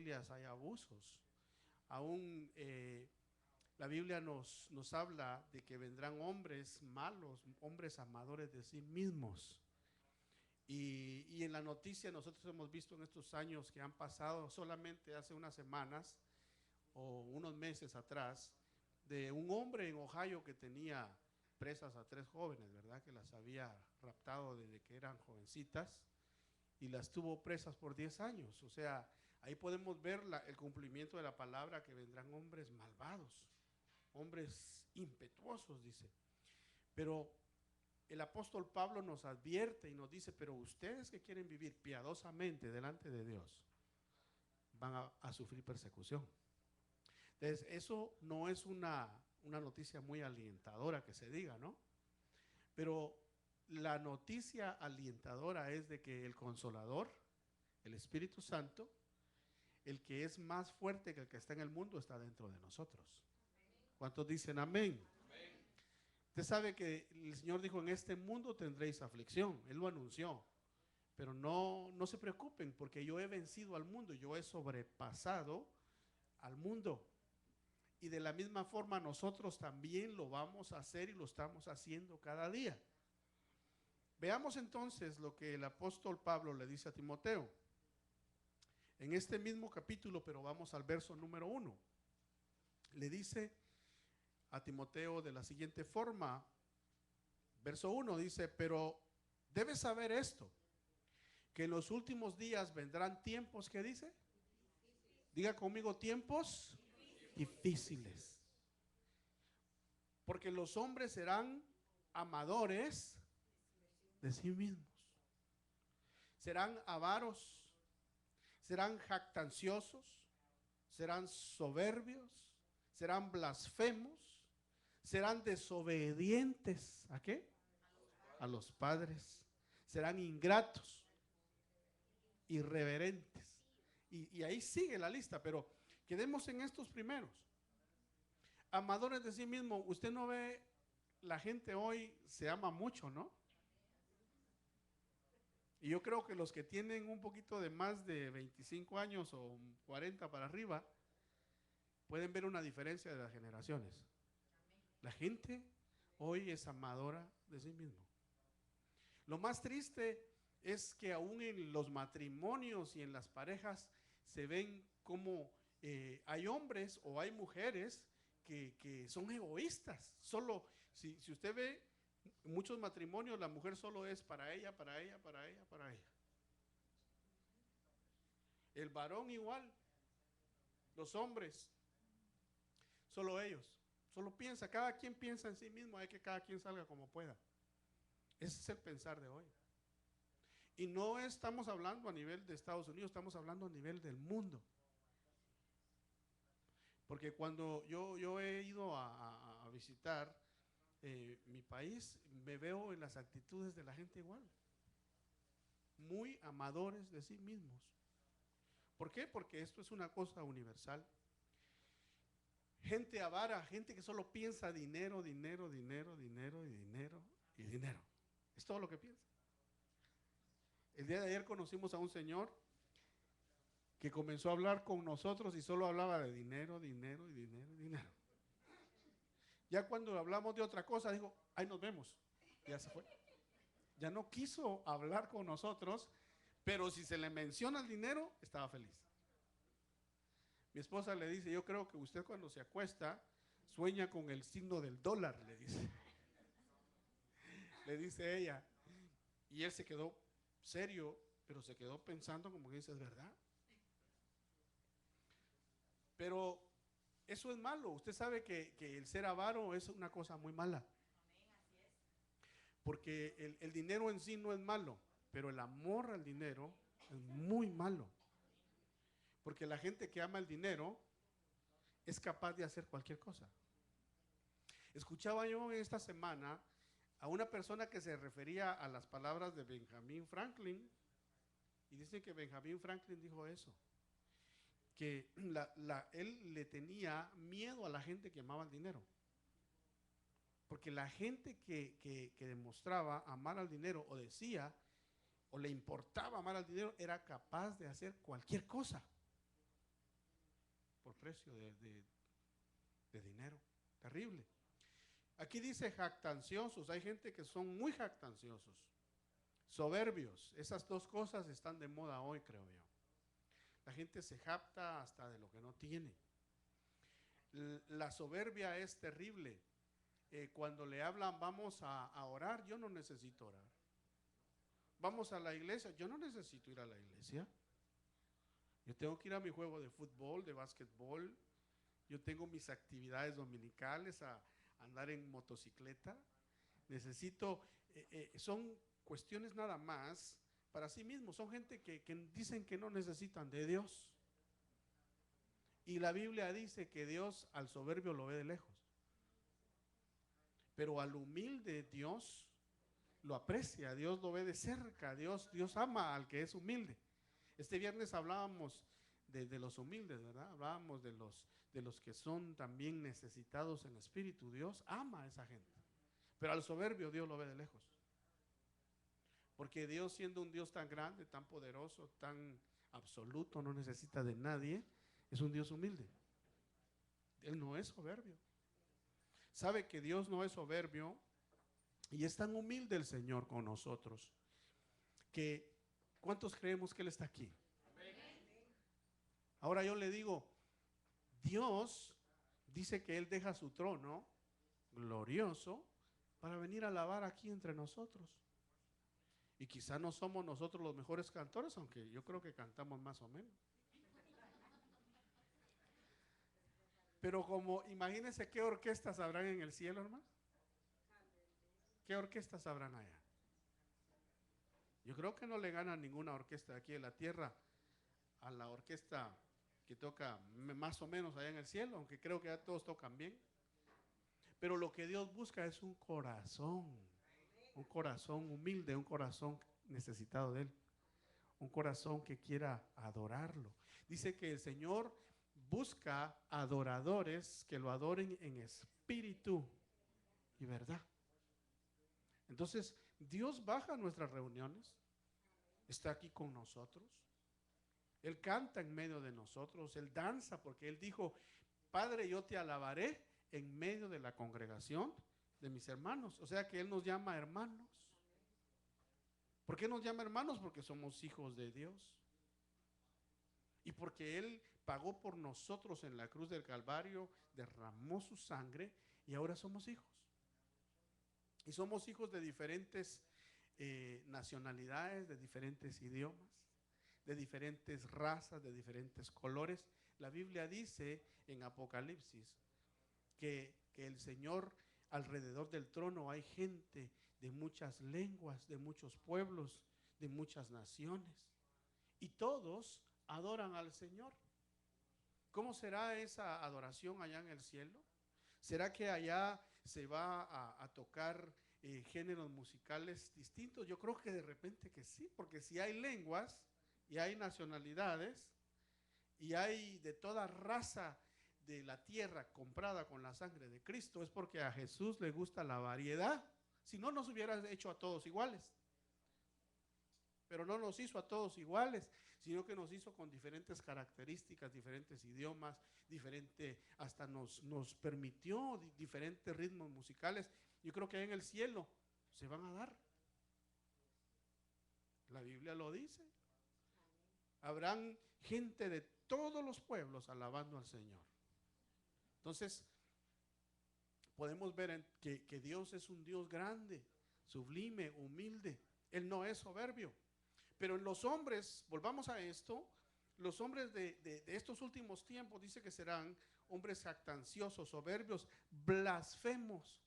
familias hay abusos. Aún la Biblia nos habla de que vendrán hombres malos, hombres amadores de sí mismos. Y en la noticia nosotros hemos visto en estos años que han pasado, solamente hace unas semanas o unos meses atrás, de un hombre en Ohio que tenía presas a 3 jóvenes, ¿verdad? Que las había raptado desde que eran jovencitas y las tuvo presas por 10 años. O sea, ahí podemos ver el cumplimiento de la palabra, que vendrán hombres malvados, hombres impetuosos, dice. Pero el apóstol Pablo nos advierte y nos dice, pero ustedes que quieren vivir piadosamente delante de Dios, van a sufrir persecución. Entonces, eso no es una noticia muy alentadora que se diga, ¿no? Pero la noticia alentadora es de que el Consolador, el Espíritu Santo, el que es más fuerte que el que está en el mundo, está dentro de nosotros. ¿Cuántos dicen amén? Amén. Usted sabe que el Señor dijo, en este mundo tendréis aflicción. Él lo anunció. Pero no se preocupen, porque yo he vencido al mundo, yo he sobrepasado al mundo. Y de la misma forma nosotros también lo vamos a hacer y lo estamos haciendo cada día. Veamos entonces lo que el apóstol Pablo le dice a Timoteo. En este mismo capítulo, pero vamos al verso número 1. Le dice a Timoteo de la siguiente forma. Verso 1 dice, pero debes saber esto, que en los últimos días vendrán tiempos, ¿qué dice? Diga conmigo, tiempos difíciles. Porque los hombres serán amadores de sí mismos. Serán avaros, serán jactanciosos, serán soberbios, serán blasfemos, serán desobedientes. ¿A qué? A los padres. Serán ingratos, irreverentes. Y ahí sigue la lista, pero quedemos en estos primeros. Amadores de sí mismo. Usted no ve, la gente hoy se ama mucho, ¿no? Y yo creo que los que tienen un poquito de más de 25 años o 40 para arriba, pueden ver una diferencia de las generaciones. La gente hoy es amadora de sí mismo. Lo más triste es que aún en los matrimonios y en las parejas se ven como hay hombres o hay mujeres que son egoístas. Solo, si usted ve muchos matrimonios, la mujer solo es para ella, para ella, para ella, para ella. El varón igual, los hombres, solo ellos. Solo piensa, cada quien piensa en sí mismo, hay que cada quien salga como pueda. Ese es el pensar de hoy. Y no estamos hablando a nivel de Estados Unidos, estamos hablando a nivel del mundo. Porque cuando yo he ido a visitar mi país, me veo en las actitudes de la gente igual. Muy amadores de sí mismos. ¿Por qué? Porque esto es una cosa universal. Gente avara, gente que solo piensa dinero, dinero, dinero, dinero y dinero y dinero. Es todo lo que piensa. El día de ayer conocimos a un señor que comenzó a hablar con nosotros y solo hablaba de dinero, dinero y dinero y dinero. Ya cuando hablamos de otra cosa, dijo, ahí nos vemos. Ya se fue. Ya no quiso hablar con nosotros, pero si se le menciona el dinero, estaba feliz. Mi esposa le dice, yo creo que usted cuando se acuesta, sueña con el signo del dólar, le dice. Le dice ella. Y él se quedó serio, pero se quedó pensando como que dice, es verdad. Pero eso es malo. Usted sabe que el ser avaro es una cosa muy mala. Porque el dinero en sí no es malo, pero el amor al dinero es muy malo. Porque la gente que ama el dinero es capaz de hacer cualquier cosa. Escuchaba yo esta semana a una persona que se refería a las palabras de Benjamin Franklin, y dice que Benjamin Franklin dijo eso, que él le tenía miedo a la gente que amaba el dinero. Porque la gente que demostraba amar al dinero o decía o le importaba amar al dinero era capaz de hacer cualquier cosa. precio de dinero. Terrible. Aquí dice jactanciosos. Hay gente que son muy jactanciosos. Soberbios. Esas dos cosas están de moda hoy, creo yo. La gente se jacta hasta de lo que no tiene. La soberbia es terrible. Cuando le hablan, vamos a orar, yo no necesito orar. Vamos a la iglesia, yo no necesito ir a la iglesia. Yo tengo que ir a mi juego de fútbol, de básquetbol. Yo tengo mis actividades dominicales, a andar en motocicleta. Necesito, son cuestiones nada más para sí mismos. Son gente que dicen que no necesitan de Dios. Y la Biblia dice que Dios al soberbio lo ve de lejos. Pero al humilde Dios lo aprecia, Dios lo ve de cerca, Dios ama al que es humilde. Este viernes hablábamos de los humildes, ¿verdad? Hablábamos de los que son también necesitados en espíritu. Dios ama a esa gente. Pero al soberbio Dios lo ve de lejos. Porque Dios, siendo un Dios tan grande, tan poderoso, tan absoluto, no necesita de nadie, es un Dios humilde. Él no es soberbio. Sabe que Dios no es soberbio y es tan humilde el Señor con nosotros que ¿cuántos creemos que Él está aquí? Ahora yo le digo, Dios dice que Él deja su trono glorioso para venir a alabar aquí entre nosotros. Y quizá no somos nosotros los mejores cantores, aunque yo creo que cantamos más o menos. Pero como, imagínense qué orquestas habrán en el cielo, hermano. ¿Qué orquestas habrán allá? Yo creo que no le gana ninguna orquesta aquí en la tierra a la orquesta que toca más o menos allá en el cielo, aunque creo que ya todos tocan bien. Pero lo que Dios busca es un corazón humilde, un corazón necesitado de Él, un corazón que quiera adorarlo. Dice que el Señor busca adoradores que lo adoren en espíritu y verdad. Entonces, Dios baja a nuestras reuniones, está aquí con nosotros. Él canta en medio de nosotros, Él danza, porque Él dijo, Padre, yo te alabaré en medio de la congregación de mis hermanos. O sea que Él nos llama hermanos. ¿Por qué nos llama hermanos? Porque somos hijos de Dios. Y porque Él pagó por nosotros en la cruz del Calvario, derramó su sangre y ahora somos hijos. Y somos hijos de diferentes nacionalidades, de diferentes idiomas, de diferentes razas, de diferentes colores. La Biblia dice en Apocalipsis que el Señor, alrededor del trono hay gente de muchas lenguas, de muchos pueblos, de muchas naciones. Y todos adoran al Señor. ¿Cómo será esa adoración allá en el cielo? ¿Será que allá se va a tocar géneros musicales distintos? Yo creo que de repente que sí, porque si hay lenguas y hay nacionalidades y hay de toda raza de la tierra comprada con la sangre de Cristo, es porque a Jesús le gusta la variedad. Si no, nos hubiera hecho a todos iguales. Pero no nos hizo a todos iguales, sino que nos hizo con diferentes características, diferentes idiomas, hasta nos permitió diferentes ritmos musicales. Yo creo que en el cielo se van a dar. La Biblia lo dice. Habrán gente de todos los pueblos alabando al Señor. Entonces, podemos ver que Dios es un Dios grande, sublime, humilde. Él no es soberbio. Pero en los hombres, volvamos a esto, los hombres de estos últimos tiempos dice que serán hombres jactanciosos, soberbios, blasfemos.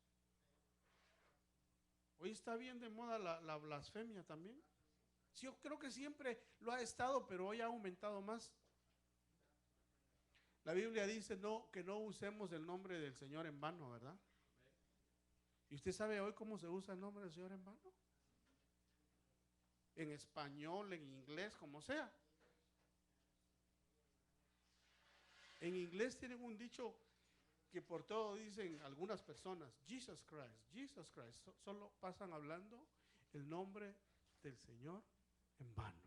Hoy está bien de moda la blasfemia también. Sí, yo creo que siempre lo ha estado, pero hoy ha aumentado más. La Biblia dice que no usemos el nombre del Señor en vano, ¿verdad? ¿Y usted sabe hoy cómo se usa el nombre del Señor en vano? En español, en inglés, como sea. En inglés tienen un dicho que por todo dicen algunas personas, Jesus Christ, Jesus Christ. Solo pasan hablando el nombre del Señor en vano.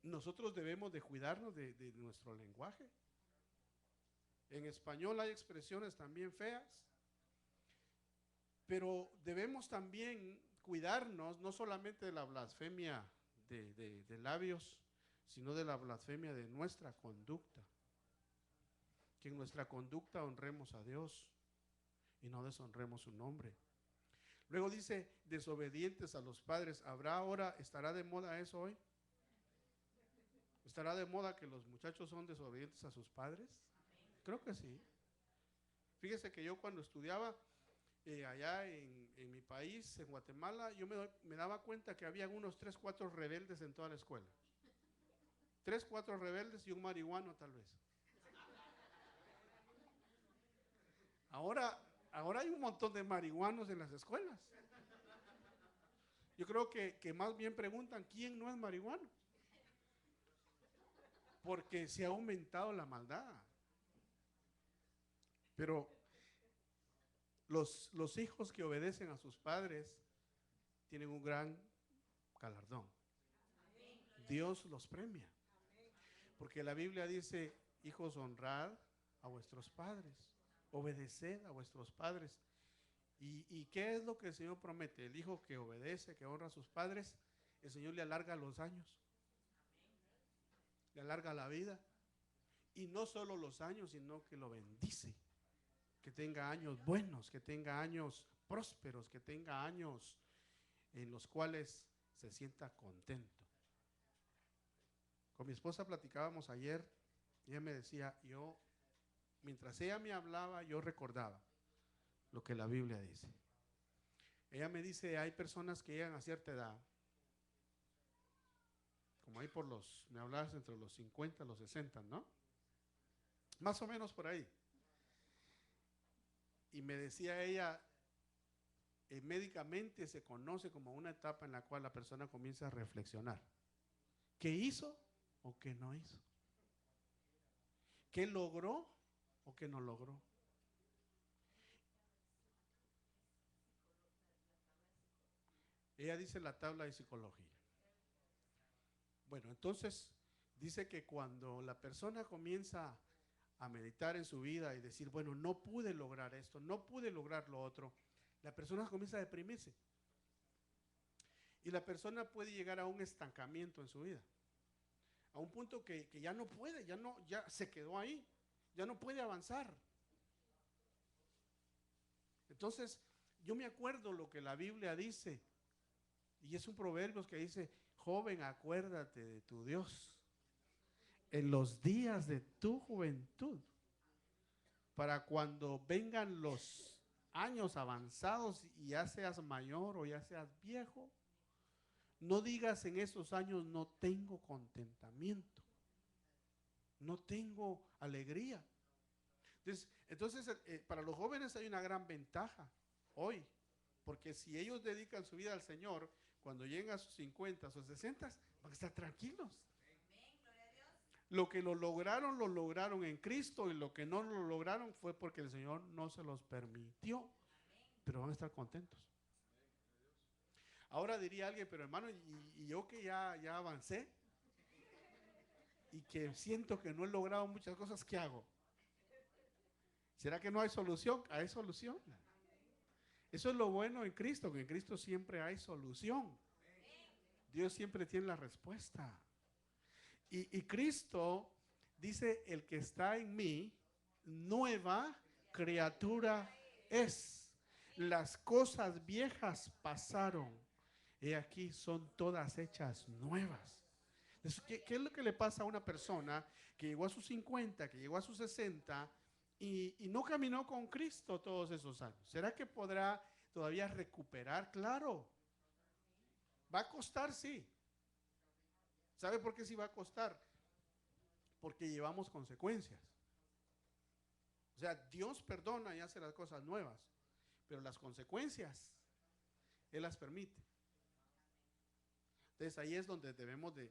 Nosotros debemos de cuidarnos de nuestro lenguaje. En español hay expresiones también feas, pero debemos también cuidarnos no solamente de la blasfemia de labios, sino de la blasfemia de nuestra conducta. Que en nuestra conducta honremos a Dios y no deshonremos su nombre. Luego dice, desobedientes a los padres. ¿Estará de moda eso hoy? ¿Estará de moda que los muchachos son desobedientes a sus padres? Creo que sí. Fíjese que yo cuando estudiaba allá en mi país, en Guatemala, yo me daba cuenta que había unos 3, 4 rebeldes en toda la escuela. 3, 4 rebeldes y un marihuano tal vez. Ahora hay un montón de marihuanos en las escuelas. Yo creo que más bien preguntan, ¿quién no es marihuano? Porque se ha aumentado la maldad. Pero los hijos que obedecen a sus padres tienen un gran galardón. Dios los premia. Porque la Biblia dice, hijos, honrad a vuestros padres, obedeced a vuestros padres. ¿Y qué es lo que el Señor promete? El hijo que obedece, que honra a sus padres, el Señor le alarga los años, le alarga la vida. Y no solo los años, sino que lo bendice. Que tenga años buenos, que tenga años prósperos, que tenga años en los cuales se sienta contento. Con mi esposa platicábamos ayer, y ella me decía, mientras ella me hablaba, yo recordaba lo que la Biblia dice. Ella me dice, hay personas que llegan a cierta edad, como ahí me hablabas entre los 50 y los 60, ¿no? Más o menos por ahí. Y me decía ella, médicamente se conoce como una etapa en la cual la persona comienza a reflexionar. ¿Qué hizo o qué no hizo? ¿Qué logró o qué no logró? Ella dice la tabla de psicología. Bueno, entonces dice que cuando la persona comienza a meditar en su vida y decir, bueno, no pude lograr esto, no pude lograr lo otro, la persona comienza a deprimirse. Y la persona puede llegar a un estancamiento en su vida. A un punto que ya no puede, ya se quedó ahí, ya no puede avanzar. Entonces, yo me acuerdo lo que la Biblia dice, y es un proverbio que dice, joven, acuérdate de tu Dios en los días de tu juventud, para cuando vengan los años avanzados y ya seas mayor o ya seas viejo, no digas en esos años no tengo contentamiento, no tengo alegría. Entonces para los jóvenes hay una gran ventaja hoy, porque si ellos dedican su vida al Señor, cuando lleguen a sus 50, a sus 60, van a estar tranquilos. Lo que lo lograron en Cristo, y lo que no lo lograron fue porque el Señor no se los permitió, pero van a estar contentos. Ahora diría alguien, pero hermano, y yo que ya avancé y que siento que no he logrado muchas cosas, ¿qué hago? ¿Será que no hay solución? Hay solución. Eso es lo bueno en Cristo, que en Cristo siempre hay solución. Dios siempre tiene la respuesta. Y Cristo dice, el que está en mí, nueva criatura es. Las cosas viejas pasaron, he aquí son todas hechas nuevas. Entonces, ¿qué es lo que le pasa a una persona que llegó a sus 50, que llegó a sus 60 y no caminó con Cristo todos esos años? ¿Será que podrá todavía recuperar? Claro. Va a costar, sí. ¿Sabe por qué sí va a costar? Porque llevamos consecuencias. O sea, Dios perdona y hace las cosas nuevas, pero las consecuencias Él las permite. Entonces ahí es donde debemos de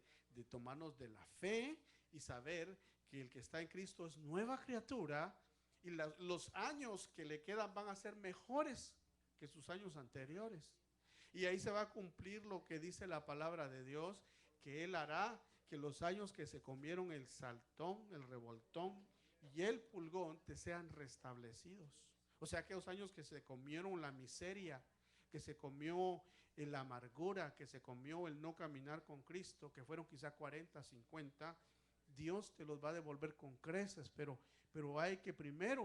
tomarnos de la fe y saber que el que está en Cristo es nueva criatura, y los años que le quedan van a ser mejores que sus años anteriores. Y ahí se va a cumplir lo que dice la palabra de Dios, que Él hará que los años que se comieron el saltón, el revoltón y el pulgón te sean restablecidos. O sea, aquellos años que se comieron la miseria, que se comió la amargura, que se comió el no caminar con Cristo, que fueron quizá 40, 50, Dios te los va a devolver con creces, pero hay que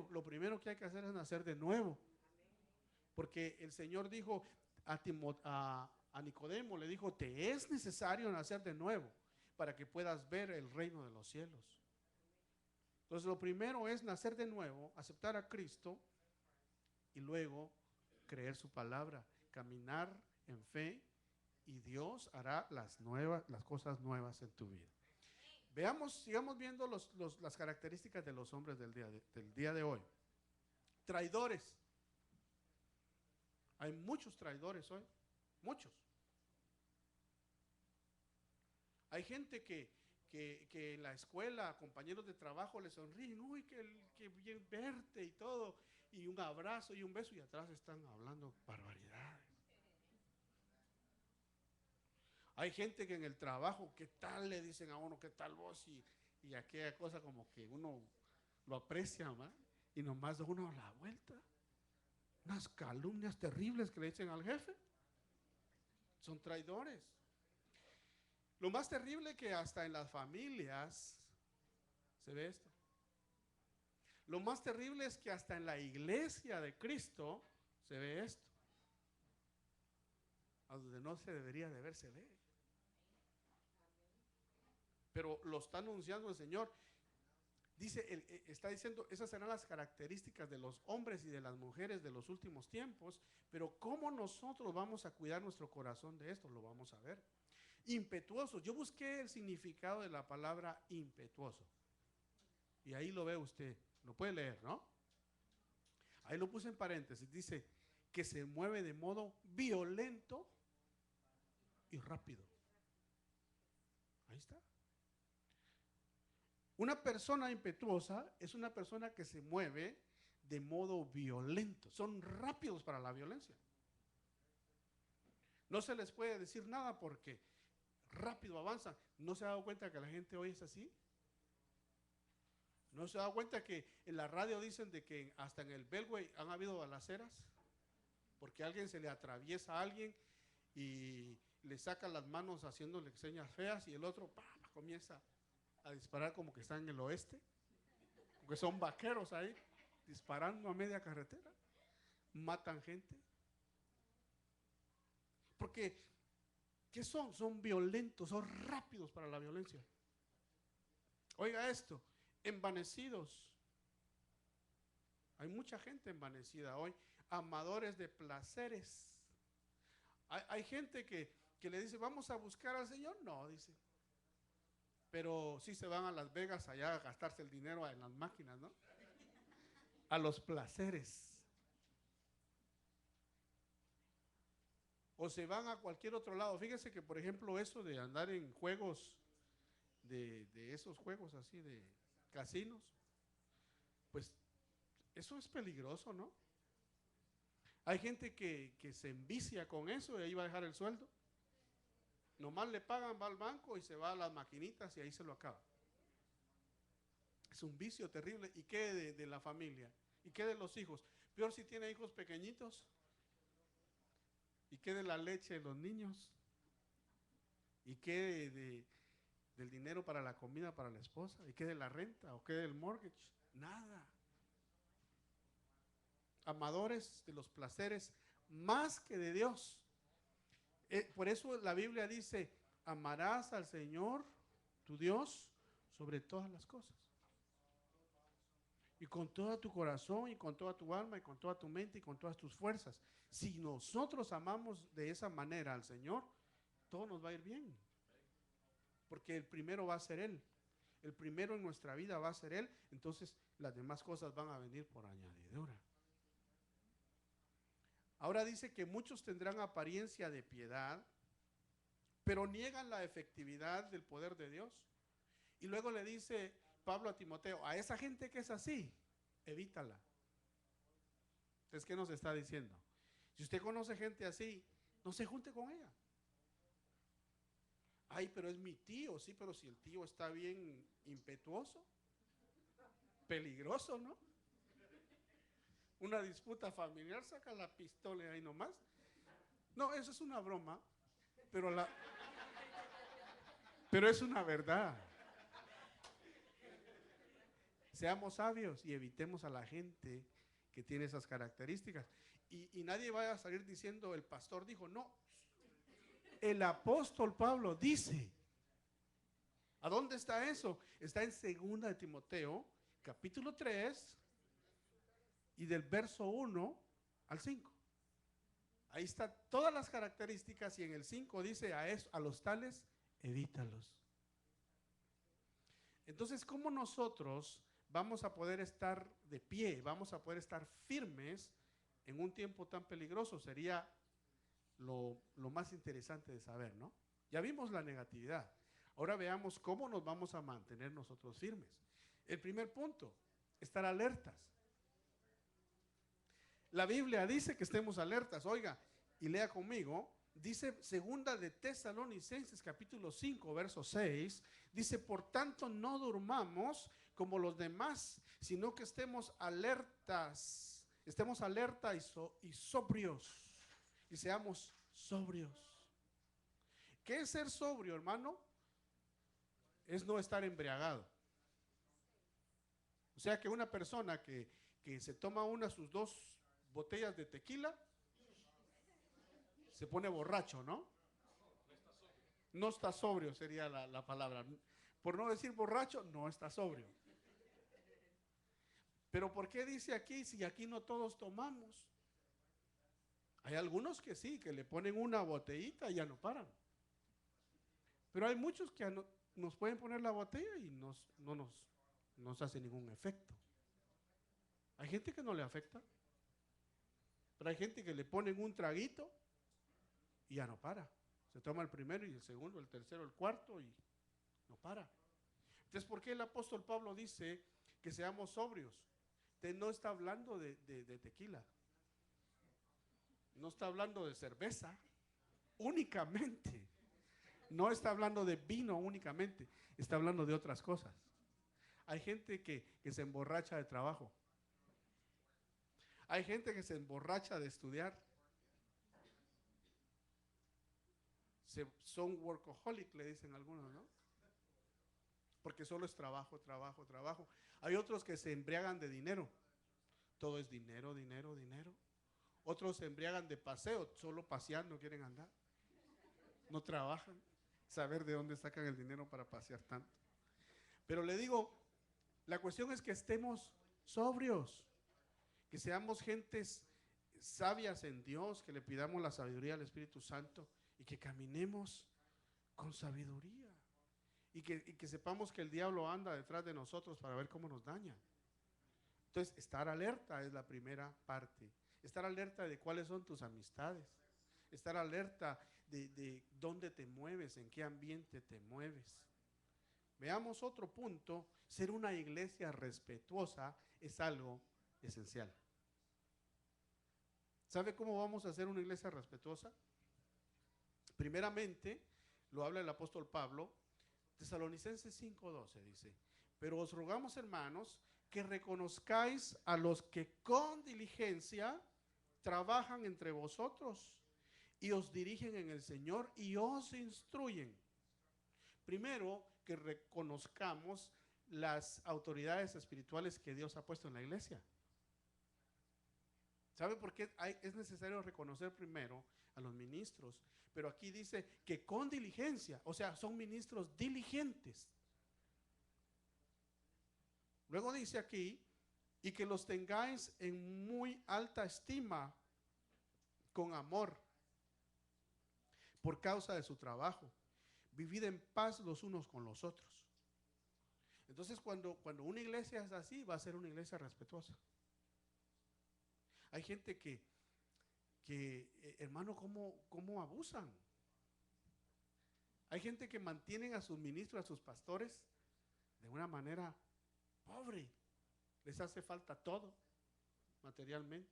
lo primero que hay que hacer es nacer de nuevo. Porque el Señor dijo a Nicodemo, le dijo, te es necesario nacer de nuevo para que puedas ver el reino de los cielos. Entonces lo primero es nacer de nuevo, aceptar a Cristo y luego creer su palabra, caminar en fe y Dios hará las cosas nuevas en tu vida. Sigamos viendo las características de los hombres del día de hoy. Traidores. Hay muchos traidores hoy, muchos. Hay gente que en la escuela, compañeros de trabajo le sonríen, uy, que bien verte y todo, y un abrazo y un beso, y atrás están hablando barbaridades. Hay gente que en el trabajo, ¿qué tal? Le dicen a uno, ¿qué tal vos? Y aquella cosa como que uno lo aprecia más, y nomás da uno la vuelta. Unas calumnias terribles que le dicen al jefe. Son traidores. Lo más terrible que hasta en las familias se ve esto. Lo más terrible es que hasta en la iglesia de Cristo se ve esto. A donde no se debería de ver, se ve. Pero lo está anunciando el Señor. Está diciendo, esas serán las características de los hombres y de las mujeres de los últimos tiempos, pero ¿cómo nosotros vamos a cuidar nuestro corazón de esto? Lo vamos a ver. Impetuosos. Yo busqué el significado de la palabra impetuoso. Y ahí lo ve usted. Lo puede leer, ¿no? Ahí lo puse en paréntesis. Dice que se mueve de modo violento y rápido. Ahí está. Una persona impetuosa es una persona que se mueve de modo violento. Son rápidos para la violencia. No se les puede decir nada porque rápido avanzan. ¿No se ha dado cuenta que la gente hoy es así? ¿No se ha dado cuenta que en la radio dicen de que hasta en el Beltway han habido balaceras? Porque alguien se le atraviesa a alguien y le saca las manos haciéndole señas feas y el otro comienza a disparar como que está en el oeste, porque son vaqueros ahí, disparando a media carretera, matan gente. Porque, ¿qué son? Son violentos, son rápidos para la violencia. Oiga esto, envanecidos. Hay mucha gente envanecida hoy, amadores de placeres. Hay gente que le dice, vamos a buscar al Señor. No, dice. Pero sí se van a Las Vegas allá a gastarse el dinero en las máquinas, ¿no? A los placeres. O se van a cualquier otro lado. Fíjese que, por ejemplo, eso de andar en juegos, de esos juegos así de casinos, pues eso es peligroso, ¿no? Hay gente que se envicia con eso y ahí va a dejar el sueldo. Nomás le pagan, va al banco y se va a las maquinitas y ahí se lo acaba. Es un vicio terrible. ¿Y qué de la familia? ¿Y qué de los hijos? Peor si tiene hijos pequeñitos. ¿Y qué de la leche de los niños? ¿Y qué del dinero para la comida para la esposa? ¿Y qué de la renta? ¿O qué del mortgage? Nada. Amadores de los placeres más que de Dios. Por eso la Biblia dice, amarás al Señor, tu Dios, sobre todas las cosas. Y con todo tu corazón, y con toda tu alma, y con toda tu mente, y con todas tus fuerzas. Si nosotros amamos de esa manera al Señor, todo nos va a ir bien. Porque el primero va a ser Él. El primero en nuestra vida va a ser Él. Entonces las demás cosas van a venir por añadidura. Ahora dice que muchos tendrán apariencia de piedad, pero niegan la efectividad del poder de Dios. Y luego le dice Pablo a Timoteo, a esa gente que es así, evítala. Entonces, ¿qué nos está diciendo? Si usted conoce gente así, no se junte con ella. Ay, pero es mi tío, sí, pero si el tío está bien impetuoso, peligroso, ¿no? Una disputa familiar, saca la pistola ahí nomás. No, eso es una broma, pero es una verdad. Seamos sabios y evitemos a la gente que tiene esas características. Y nadie vaya a salir diciendo, el pastor dijo, no. El apóstol Pablo dice. ¿A dónde está eso? Está en 2 de Timoteo, capítulo 3, y del verso 1 al 5. Ahí están todas las características y en el 5 dice, a los tales, evítalos. Entonces, ¿cómo nosotros vamos a poder estar de pie, vamos a poder estar firmes en un tiempo tan peligroso? Sería lo más interesante de saber, ¿no? Ya vimos la negatividad. Ahora veamos cómo nos vamos a mantener nosotros firmes. El primer punto, estar alertas. La Biblia dice que estemos alertas. Oiga, y lea conmigo. Dice 2 de Tesalonicenses capítulo 5 verso 6. Dice, por tanto no durmamos como los demás, sino que estemos alertas. Estemos alerta y sobrios. Y seamos sobrios. ¿Qué es ser sobrio, hermano? Es no estar embriagado. O sea que una persona que se toma sus 2 botellas de tequila, se pone borracho, ¿no? No está sobrio sería la palabra. Por no decir borracho, no está sobrio. Pero ¿por qué dice aquí, si aquí no todos tomamos? Hay algunos que sí, que le ponen una botellita y ya no paran. Pero hay muchos que nos pueden poner la botella y no nos hace ningún efecto. Hay gente que no le afecta. Pero hay gente que le ponen un traguito y ya no para. Se toma el primero y el segundo, el tercero, el cuarto y no para. Entonces, ¿por qué el apóstol Pablo dice que seamos sobrios? Usted no está hablando de tequila. No está hablando de cerveza únicamente. No está hablando de vino únicamente. Está hablando de otras cosas. Hay gente que se emborracha de trabajo. Hay gente que se emborracha de estudiar. Son workaholic, le dicen algunos, ¿no? Porque solo es trabajo, trabajo, trabajo. Hay otros que se embriagan de dinero. Todo es dinero, dinero, dinero. Otros se embriagan de paseo, solo paseando quieren andar. No trabajan. Saber de dónde sacan el dinero para pasear tanto. Pero le digo, la cuestión es que estemos sobrios. Que seamos gentes sabias en Dios, que le pidamos la sabiduría al Espíritu Santo y que caminemos con sabiduría. Y que sepamos que el diablo anda detrás de nosotros para ver cómo nos daña. Entonces, estar alerta es la primera parte. Estar alerta de cuáles son tus amistades. Estar alerta de dónde te mueves, en qué ambiente te mueves. Veamos otro punto. Ser una iglesia respetuosa es algo esencial. ¿Sabe cómo vamos a ser una iglesia respetuosa? Primeramente, lo habla el apóstol Pablo, Tesalonicenses 5:12 dice, pero os rogamos, hermanos, que reconozcáis a los que con diligencia trabajan entre vosotros y os dirigen en el Señor y os instruyen. Primero, que reconozcamos las autoridades espirituales que Dios ha puesto en la iglesia. ¿Sabe por qué es necesario reconocer primero a los ministros? Pero aquí dice que con diligencia, o sea, son ministros diligentes. Luego dice aquí, y que los tengáis en muy alta estima, con amor, por causa de su trabajo. Vivid en paz los unos con los otros. Entonces, cuando una iglesia es así, va a ser una iglesia respetuosa. Hay gente que hermano, ¿cómo abusan? Hay gente que mantienen a sus ministros, a sus pastores, de una manera pobre. Les hace falta todo, materialmente.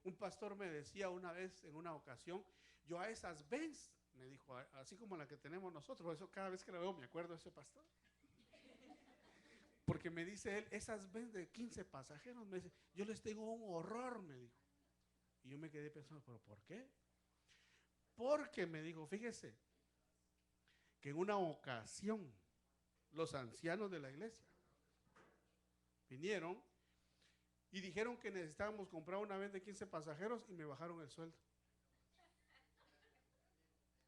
Un pastor me decía una vez, en una ocasión, yo a esas Benz, me dijo, así como la que tenemos nosotros, eso cada vez que la veo me acuerdo de ese pastor. Porque me dice él, esas veces de 15 pasajeros, me dice, yo les tengo un horror, me dijo. Y yo me quedé pensando, ¿pero por qué? Porque me dijo, fíjese, que en una ocasión los ancianos de la iglesia vinieron y dijeron que necesitábamos comprar una vez de 15 pasajeros y me bajaron el sueldo.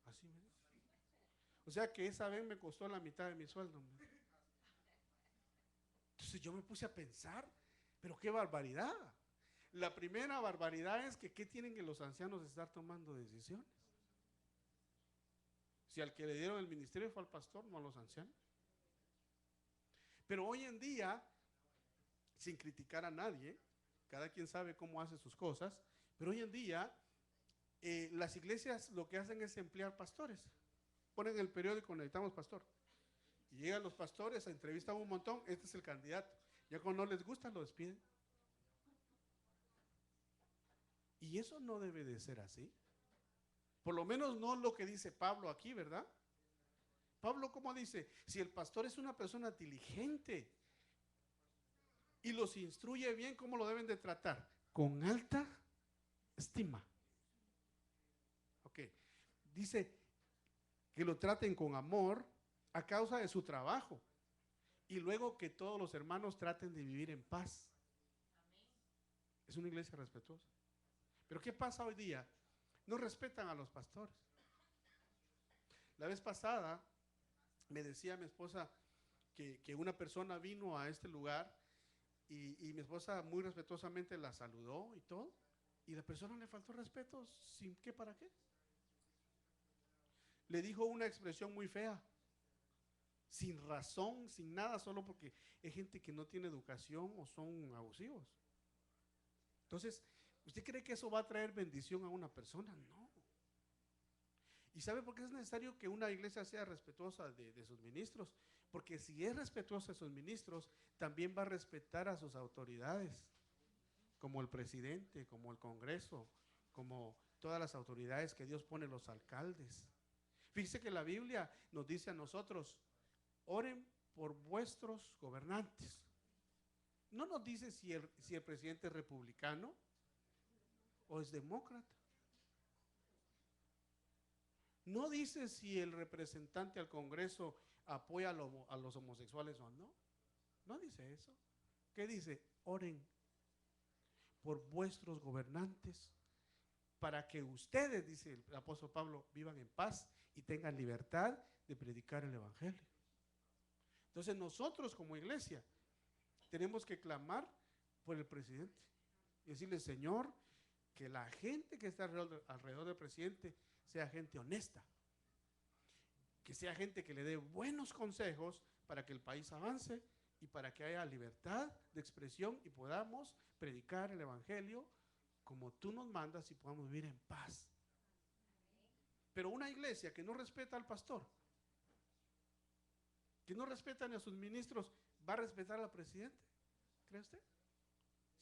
Así me dijo. O sea que esa vez me costó la mitad de mi sueldo. Entonces yo me puse a pensar, pero qué barbaridad. La primera barbaridad es que ¿qué tienen que los ancianos estar tomando decisiones? Si al que le dieron el ministerio fue al pastor, no a los ancianos. Pero hoy en día, sin criticar a nadie, cada quien sabe cómo hace sus cosas, pero hoy en día las iglesias lo que hacen es emplear pastores. Ponen el periódico, necesitamos pastor. Y llegan los pastores, a entrevistar un montón, este es el candidato. Ya cuando no les gusta, lo despiden. Y eso no debe de ser así. Por lo menos no lo que dice Pablo aquí, ¿verdad? Pablo, ¿cómo dice? Si el pastor es una persona diligente y los instruye bien, ¿cómo lo deben de tratar? Con alta estima. Ok. Dice que lo traten con amor a causa de su trabajo. Y luego que todos los hermanos traten de vivir en paz. Es una iglesia respetuosa. Pero ¿qué pasa hoy día? No respetan a los pastores. La vez pasada me decía mi esposa que una persona vino a este lugar y mi esposa muy respetuosamente la saludó y todo. Y la persona le faltó respeto, ¿sin qué para qué? Le dijo una expresión muy fea. Sin razón, sin nada, solo porque es gente que no tiene educación o son abusivos. Entonces, ¿usted cree que eso va a traer bendición a una persona? No. ¿Y sabe por qué es necesario que una iglesia sea respetuosa de sus ministros? Porque si es respetuosa de sus ministros, también va a respetar a sus autoridades, como el presidente, como el Congreso, como todas las autoridades que Dios pone, los alcaldes. Fíjese que la Biblia nos dice a nosotros, oren por vuestros gobernantes. No nos dice si el presidente es republicano o es demócrata. No dice si el representante al Congreso apoya a los homosexuales o no. No dice eso. ¿Qué dice? Oren por vuestros gobernantes para que ustedes, dice el apóstol Pablo, vivan en paz y tengan libertad de predicar el evangelio. Entonces nosotros como iglesia tenemos que clamar por el presidente y decirle, Señor, que la gente que está alrededor del presidente sea gente honesta, que sea gente que le dé buenos consejos para que el país avance y para que haya libertad de expresión y podamos predicar el evangelio como tú nos mandas y podamos vivir en paz. Pero una iglesia que no respeta al pastor, que no respeta ni a sus ministros, ¿va a respetar al presidente? ¿Cree usted?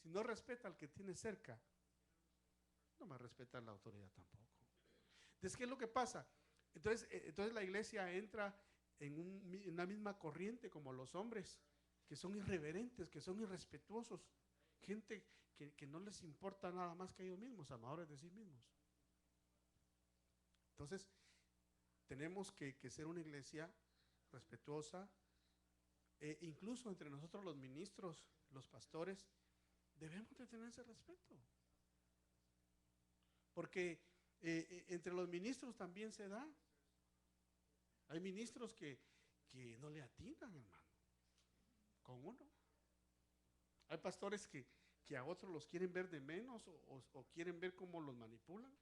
Si no respeta al que tiene cerca, no va a respetar la autoridad tampoco. Entonces, ¿qué es lo que pasa? Entonces la iglesia entra en una misma corriente como los hombres, que son irreverentes, que son irrespetuosos, gente que no les importa nada más que ellos mismos, amadores de sí mismos. Entonces, tenemos que ser una iglesia respetuosa, incluso entre nosotros los ministros, los pastores, debemos de tener ese respeto. Porque entre los ministros también se da. Hay ministros que no le atinan, hermano, con uno. Hay pastores que a otros los quieren ver de menos o quieren ver cómo los manipulan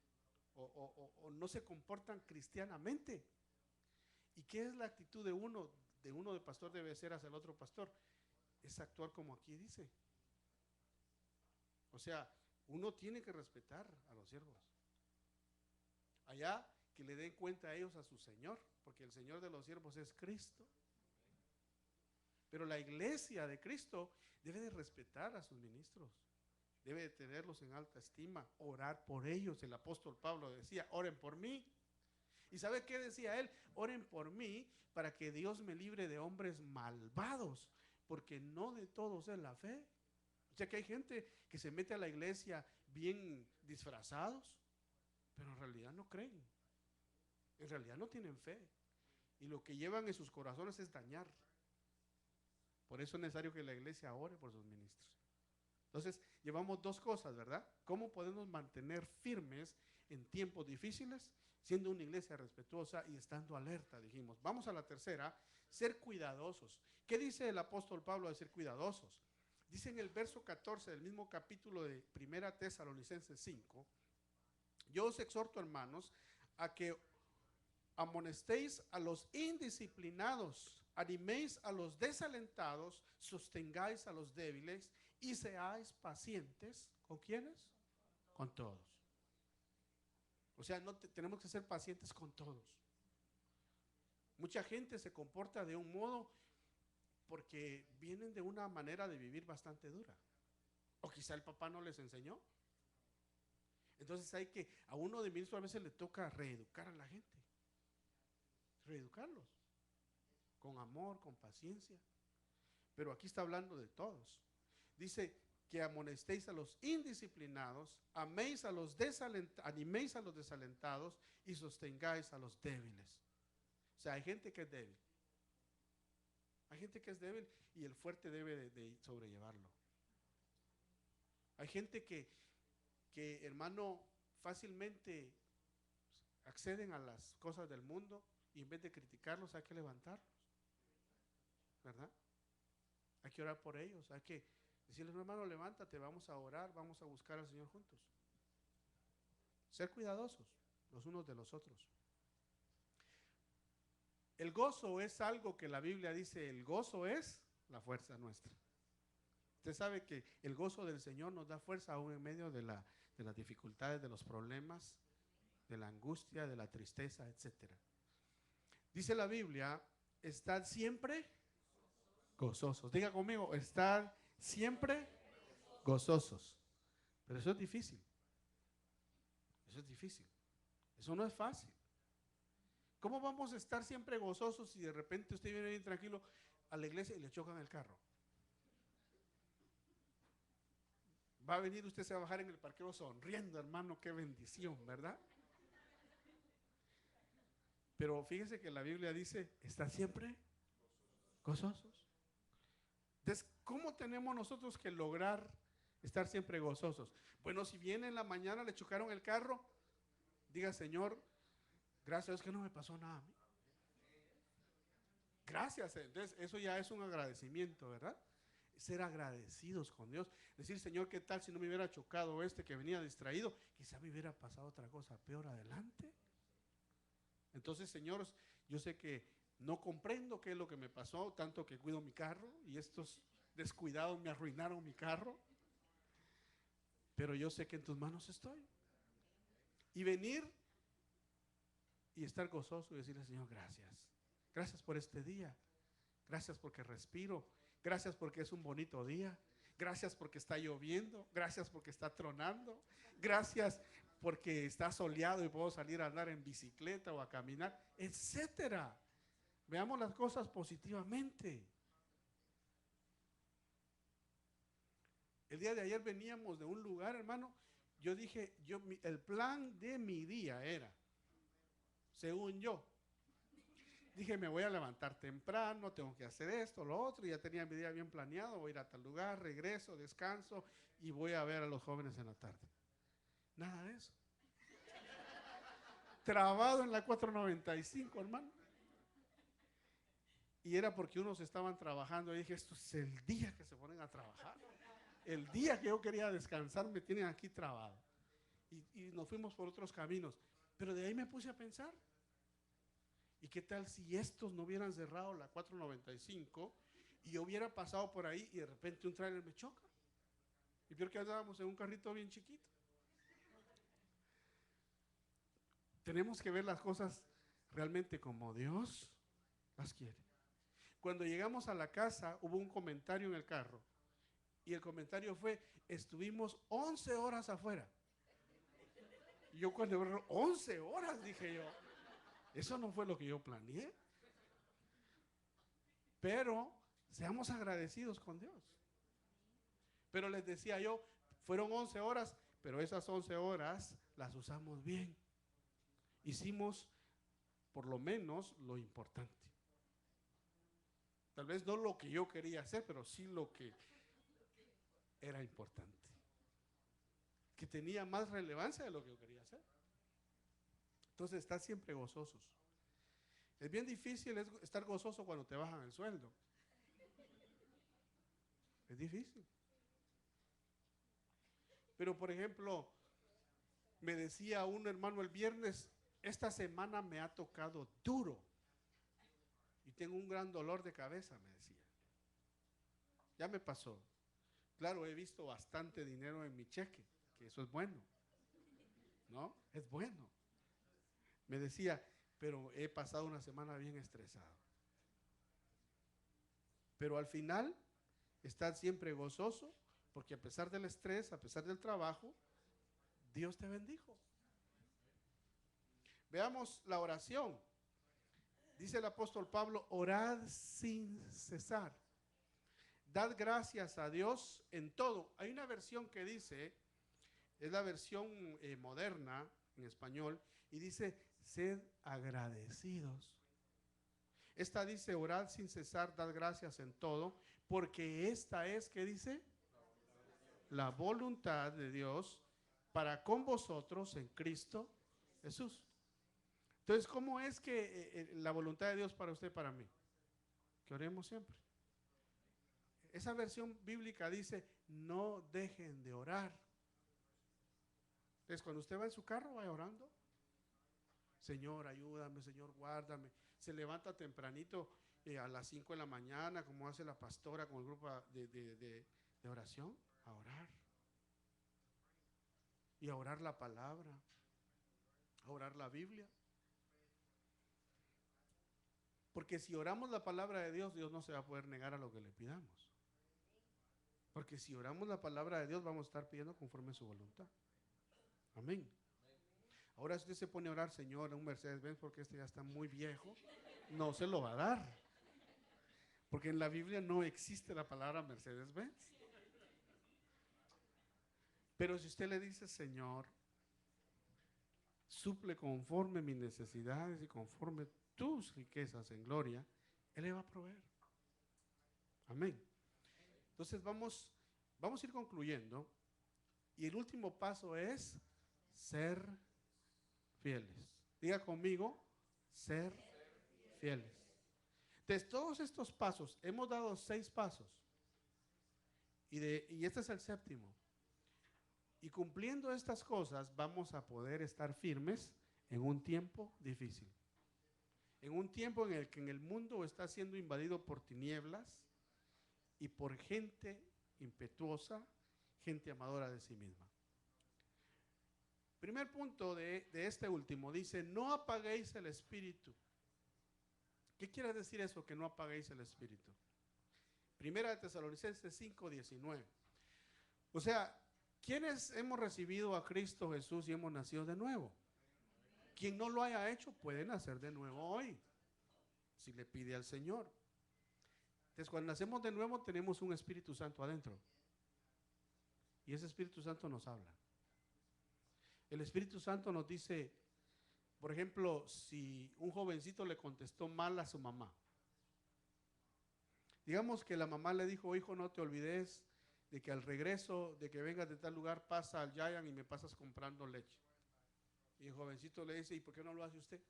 o no se comportan cristianamente. ¿Y qué es la actitud de uno de pastor debe ser hacia el otro pastor? Es actuar como aquí dice. O sea, uno tiene que respetar a los siervos. Allá que le den cuenta a ellos a su Señor, porque el Señor de los siervos es Cristo. Pero la iglesia de Cristo debe de respetar a sus ministros, debe de tenerlos en alta estima, orar por ellos. El apóstol Pablo decía, oren por mí. ¿Y sabe qué decía él? Oren por mí para que Dios me libre de hombres malvados, porque no de todos es la fe. O sea que hay gente que se mete a la iglesia bien disfrazados, pero en realidad no creen, en realidad no tienen fe, y lo que llevan en sus corazones es dañar. Por eso es necesario que la iglesia ore por sus ministros. Entonces, llevamos dos cosas, ¿verdad? ¿Cómo podemos mantener firmes en tiempos difíciles? Siendo una iglesia respetuosa y estando alerta, dijimos. Vamos a la tercera, ser cuidadosos. ¿Qué dice el apóstol Pablo de ser cuidadosos? Dice en el verso 14 del mismo capítulo de Primera Tesalonicenses 5, yo os exhorto, hermanos, a que amonestéis a los indisciplinados, animéis a los desalentados, sostengáis a los débiles y seáis pacientes. ¿Con quiénes? Con todos. O sea, tenemos que ser pacientes con todos. Mucha gente se comporta de un modo porque vienen de una manera de vivir bastante dura. O quizá el papá no les enseñó. Entonces hay que, a uno de ministros a veces le toca reeducar a la gente. Reeducarlos. Con amor, con paciencia. Pero aquí está hablando de todos. Dice que amonestéis a los indisciplinados, animéis a los desalentados y sostengáis a los débiles. O sea, hay gente que es débil. Hay gente que es débil y el fuerte debe de sobrellevarlo. Hay gente que, hermano, fácilmente acceden a las cosas del mundo y en vez de criticarlos hay que levantarlos, ¿verdad? Hay que orar por ellos, hay que decirles, hermano, levántate, vamos a orar, vamos a buscar al Señor juntos. Ser cuidadosos los unos de los otros. El gozo es algo que la Biblia dice, el gozo es la fuerza nuestra. Usted sabe que el gozo del Señor nos da fuerza aún en medio de las dificultades, de los problemas, de la angustia, de la tristeza, etc. Dice la Biblia, estad siempre gozosos. Diga conmigo, estad siempre gozosos. Pero eso es difícil. Eso es difícil. Eso no es fácil. ¿Cómo vamos a estar siempre gozosos si de repente usted viene bien tranquilo a la iglesia y le chocan el carro? Va a venir usted, se va a bajar en el parqueo sonriendo, hermano, qué bendición, ¿verdad? Pero fíjese que la Biblia dice, ¿está siempre gozosos? Entonces, ¿cómo tenemos nosotros que lograr estar siempre gozosos? Bueno, si viene en la mañana, le chocaron el carro, diga, Señor, gracias a Dios que no me pasó nada a mí. Gracias, entonces eso ya es un agradecimiento, ¿verdad? Ser agradecidos con Dios. Decir, Señor, ¿qué tal si no me hubiera chocado que venía distraído? Quizá me hubiera pasado otra cosa peor adelante. Entonces, Señor, yo sé que no comprendo qué es lo que me pasó, tanto que cuido mi carro y estos descuidados me arruinaron mi carro. Pero yo sé que en tus manos estoy. Y venir y estar gozoso y decirle, Señor, gracias. Gracias por este día. Gracias porque respiro. Gracias porque es un bonito día. Gracias porque está lloviendo. Gracias porque está tronando. Gracias porque está soleado y puedo salir a andar en bicicleta o a caminar, etcétera. Veamos las cosas positivamente. El día de ayer veníamos de un lugar, hermano. Yo dije, el plan de mi día era, según yo, dije, me voy a levantar temprano, tengo que hacer esto, lo otro, y ya tenía mi día bien planeado, voy a ir a tal lugar, regreso, descanso y voy a ver a los jóvenes en la tarde. Nada de eso. Trabado en la 495, hermano. Y era porque unos estaban trabajando y dije, esto es el día que se ponen a trabajar. El día que yo quería descansar me tienen aquí trabado. Y nos fuimos por otros caminos. Pero de ahí me puse a pensar, ¿y qué tal si estos no hubieran cerrado la 495 y yo hubiera pasado por ahí y de repente un tráiler me choca? Y peor que andábamos en un carrito bien chiquito. Tenemos que ver las cosas realmente como Dios las quiere. Cuando llegamos a la casa hubo un comentario en el carro y el comentario fue, estuvimos 11 horas afuera. Y yo cuando veo 11 horas dije yo, eso no fue lo que yo planeé. Pero Seamos agradecidos con Dios. Pero les decía yo, fueron 11 horas, pero esas 11 horas las usamos bien. Hicimos por lo menos lo importante. Tal vez no lo que yo quería hacer, pero sí lo que era importante, que tenía más relevancia de lo que yo quería hacer. Entonces, estar siempre gozosos. Es bien difícil estar gozoso cuando te bajan el sueldo. Es difícil. Pero, por ejemplo, me decía un hermano el viernes, esta semana me ha tocado duro y tengo un gran dolor de cabeza, me decía. Ya me pasó. Claro, he visto bastante dinero en mi cheque, que eso es bueno, ¿no? Es bueno. Me decía, pero he pasado una semana bien estresado. Pero al final, estar siempre gozoso, porque a pesar del estrés, a pesar del trabajo, Dios te bendijo. Veamos la oración. Dice el apóstol Pablo, orad sin cesar. Dad gracias a Dios en todo. Hay una versión que dice, es la versión moderna en español, y dice, sed agradecidos. Esta dice, orad sin cesar, dad gracias en todo, porque esta es, ¿qué dice? La voluntad de Dios para con vosotros en Cristo Jesús. Entonces, ¿cómo es que la voluntad de Dios para usted y para mí? Que oremos siempre. Esa versión bíblica dice, no dejen de orar. Entonces, cuando usted va en su carro, vaya orando. Señor, ayúdame, Señor, guárdame. Se levanta tempranito a las 5 de la mañana, como hace la pastora con el grupo de oración, a orar. Y a orar la palabra, a orar la Biblia. Porque si oramos la palabra de Dios, Dios no se va a poder negar a lo que le pidamos. Porque si oramos la palabra de Dios, vamos a estar pidiendo conforme a su voluntad. Amén. Ahora, si usted se pone a orar, Señor, un Mercedes-Benz, porque este ya está muy viejo, no se lo va a dar. Porque en la Biblia no existe la palabra Mercedes-Benz. Pero si usted le dice, Señor, suple conforme mis necesidades y conforme tus riquezas en gloria, Él le va a proveer. Amén. Entonces vamos a ir concluyendo. Y el último paso es ser fieles. Diga conmigo, ser fieles. Entonces, todos estos pasos, hemos dado 6 pasos. Y este es el 7º. Y cumpliendo estas cosas, vamos a poder estar firmes en un tiempo difícil. En un tiempo en el que en el mundo está siendo invadido por tinieblas y por gente impetuosa, gente amadora de sí misma. Primer punto de este último, dice, no apaguéis el espíritu. ¿Qué quiere decir eso, que no apaguéis el espíritu? Primera de Tesalonicenses 5:19. O sea, ¿quiénes hemos recibido a Cristo Jesús y hemos nacido de nuevo? Quien no lo haya hecho puede nacer de nuevo hoy, si le pide al Señor. Entonces, cuando nacemos de nuevo tenemos un Espíritu Santo adentro. Y ese Espíritu Santo nos habla. El Espíritu Santo nos dice, por ejemplo, si un jovencito le contestó mal a su mamá. Digamos que la mamá le dijo, hijo, no te olvides de que al regreso, de que vengas de tal lugar, pasa al Giant y me pasas comprando leche. Y el jovencito le dice, ¿y por qué no lo hace usted?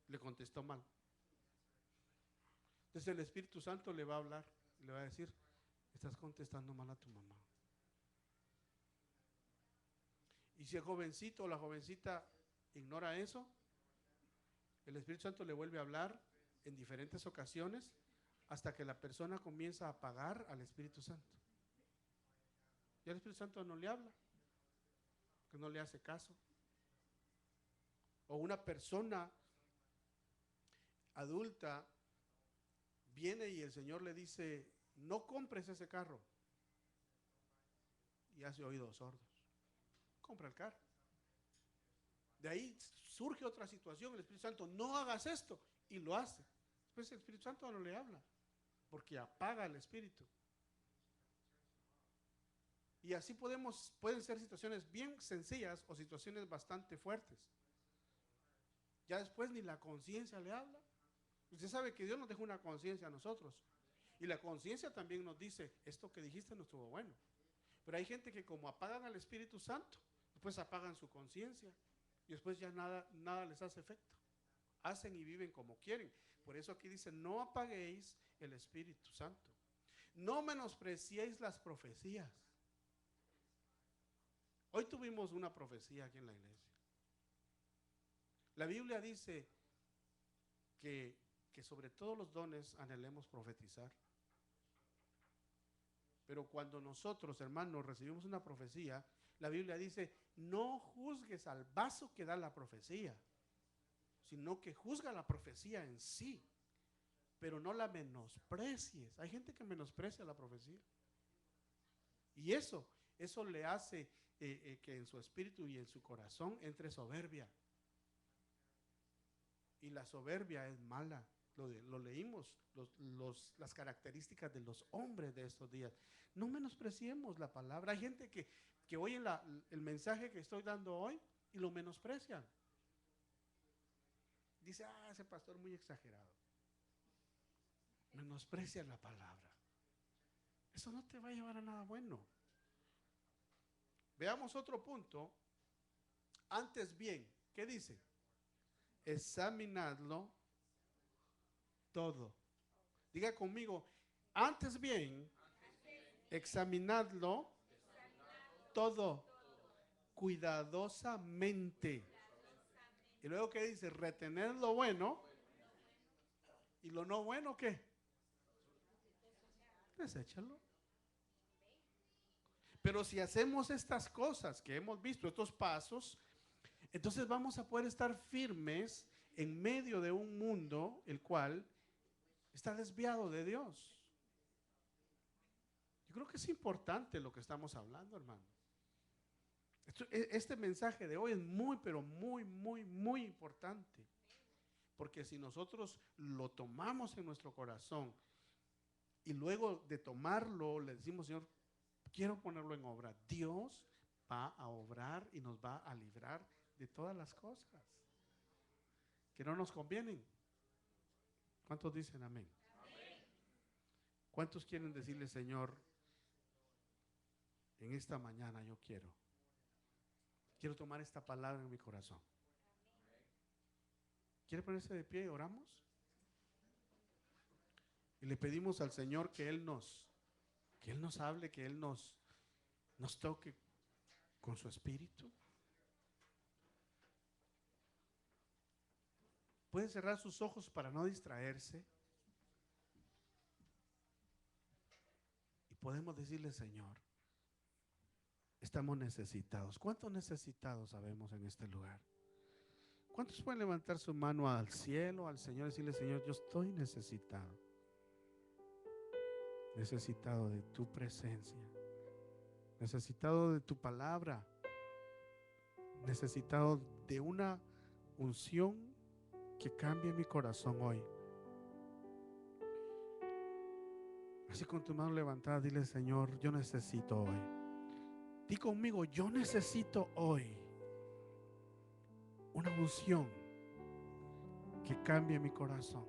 Le contestó mal. Entonces el Espíritu Santo le va a hablar, le va a decir, estás contestando mal a tu mamá. Y si el jovencito o la jovencita ignora eso, el Espíritu Santo le vuelve a hablar en diferentes ocasiones hasta que la persona comienza a apagar al Espíritu Santo. Y el Espíritu Santo no le habla, que no le hace caso. O una persona adulta viene y el Señor le dice, no compres ese carro. Y hace oídos sordos. Compra el carro. De ahí surge otra situación, el Espíritu Santo, no hagas esto, y lo hace. Después el Espíritu Santo no le habla. porque apaga el espíritu. Y así pueden ser situaciones bien sencillas o situaciones bastante fuertes. Ya después ni la conciencia le habla. Usted sabe que Dios nos dejó una conciencia a nosotros. Y la conciencia también nos dice, esto que dijiste no estuvo bueno. Pero hay gente que como apagan al Espíritu Santo, después apagan su conciencia. Y después ya nada les hace efecto. Hacen y viven como quieren. Por eso aquí dice, no apaguéis el Espíritu Santo. No menospreciéis las profecías. Hoy tuvimos una profecía aquí en la iglesia. La Biblia dice que sobre todos los dones anhelemos profetizar. Pero cuando nosotros, hermanos, recibimos una profecía, la Biblia dice, no juzgues al vaso que da la profecía, sino que juzga la profecía en sí, pero no la menosprecies. Hay gente que menosprecia la profecía. Y eso le hace que en su espíritu y en su corazón entre soberbia. Y la soberbia es mala. Lo leímos, las características de los hombres de estos días. No menospreciemos la palabra. Hay gente que oye el mensaje que estoy dando hoy y lo menosprecian. Dice, ese pastor muy exagerado. Menosprecian la palabra. Eso no te va a llevar a nada bueno. Veamos otro punto. Antes bien, ¿qué dice? Examinadlo todo. Diga conmigo, antes bien, examinadlo todo, cuidadosamente. Y luego, ¿qué dice? Retener lo bueno. ¿Y lo no bueno qué? Deséchalo. Pero si hacemos estas cosas que hemos visto, estos pasos, entonces vamos a poder estar firmes en medio de un mundo el cual está desviado de Dios. Yo creo que es importante lo que estamos hablando, hermano. Este mensaje de hoy es muy, pero muy, muy, muy importante. Porque si nosotros lo tomamos en nuestro corazón y luego de tomarlo le decimos, Señor, quiero ponerlo en obra, Dios va a obrar y nos va a librar de todas las cosas que no nos convienen. ¿Cuántos dicen amén? Amén. ¿Cuántos quieren decirle, Señor, en esta mañana yo quiero tomar esta palabra en mi corazón? ¿Quiere ponerse de pie y oramos? Y le pedimos al Señor que Él nos hable, que Él nos toque con su espíritu. Puede cerrar sus ojos para no distraerse. Y podemos decirle, Señor, estamos necesitados. ¿Cuántos necesitados sabemos en este lugar? ¿Cuántos pueden levantar su mano al cielo, al Señor, y decirle, Señor, yo estoy necesitado? Necesitado de tu presencia. Necesitado de tu palabra. Necesitado de una unción que cambie mi corazón hoy. Así con tu mano levantada, dile, Señor, yo necesito hoy. Di conmigo, yo necesito hoy una unción que cambie mi corazón.